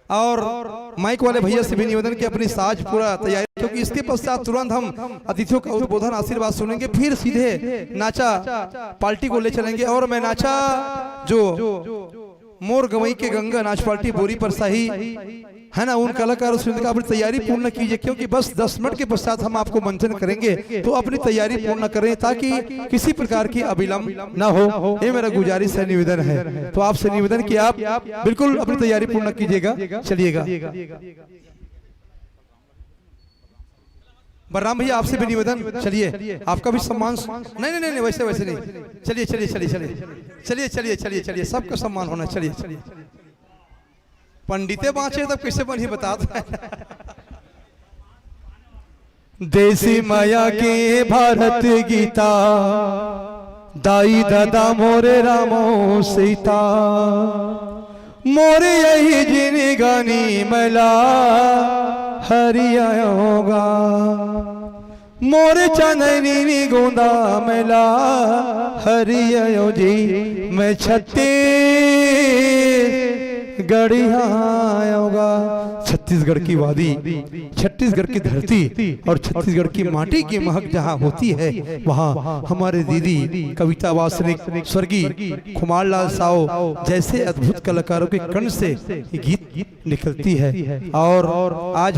और माइक वाले भैया से भी निवेदन कि अपनी साज पूरा तैयारी, क्योंकि इसके पश्चात तुरंत हम अतिथियों का उद्बोधन आशीर्वाद सुनेंगे, फिर सीधे नाचा पार्टी को ले चलेंगे। और मैं नाचा जो मोर गवई के गंगा नाच पार्टी बोरी पर शाही है ना, उन कलाकारों से अपनी तैयारी पूर्ण कीजिए, क्योंकि बस 10 मिनट के पश्चात हम आपको मंथन करेंगे, तो अपनी तैयारी पूर्ण करें ताकि किसी प्रकार की अविलंब ना हो। ये मेरा गुजारिश है, निवेदन है। तो आपसे निवेदन कि आप बिल्कुल अपनी तैयारी पूर्ण कीजिएगा। चलिएगा बलराम भैया, आपसे भी निवेदन, चलिए आपका भी सम्मान। नहीं नहीं नहीं, वैसे वैसे नहीं, चलिए चलिए चलिए चलिए चलिए चलिए चलिए चलिए, सबका सम्मान होना। चलिए चलिए, पंडिते बाँचे तब कैसे बनी बता दो। देसी माया के भारत गीता, दाई दादा मोरे रामो सीता, मोरे यही जिन गानी मला हरिया होगा, मोरे चंदनी गोंदा मेला हरिया जी, मैं होगा। छत्तीसगढ़ की वादी, छत्तीसगढ़ की धरती और छत्तीसगढ़ की माटी की महक जहाँ होती है, वहाँ हमारे दीदी कविता वासनिक स्वर्गीय खुमार लाल साव जैसे अद्भुत कलाकारों के कर्ण से गीत निकलती है। और आज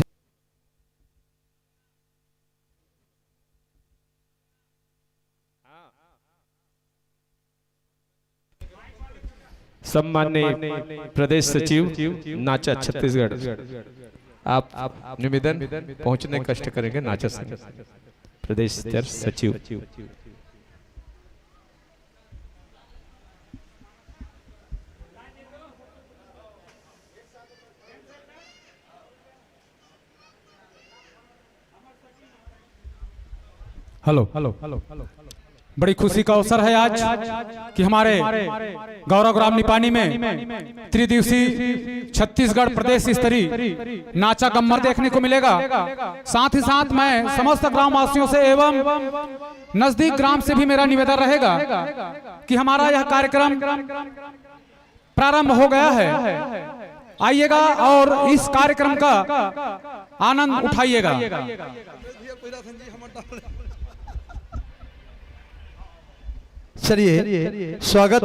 सम्माननीय प्रदेश सचिव नाचा छत्तीसगढ़, आप निवेदन पहुंचने कष्ट करेंगे। नाचा प्रदेश सचिव हेलो हेलो हेलो, बड़ी खुशी का अवसर है आज कि हमारे गौरव ग्राम निपानी में त्रिदिवसीय छत्तीसगढ़ प्रदेश स्तरीय नाचा गम्मर देखने को मिलेगा। साथ ही साथ मैं समस्त ग्रामवासियों से एवं नजदीक ग्राम से भी मेरा निवेदन रहेगा कि हमारा यह कार्यक्रम प्रारंभ हो गया है, आइएगा और इस कार्यक्रम का आनंद उठाइएगा। चलिए, स्वागत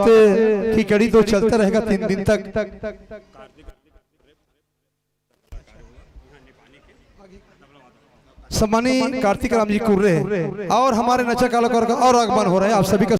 की कड़ी तो चलता रहेगा 3 दिन तक। सम्मानी कार्तिक राम जी कुर्रे और हमारे नचा कलाकार का और आगमन हो रहा है। आप सभी का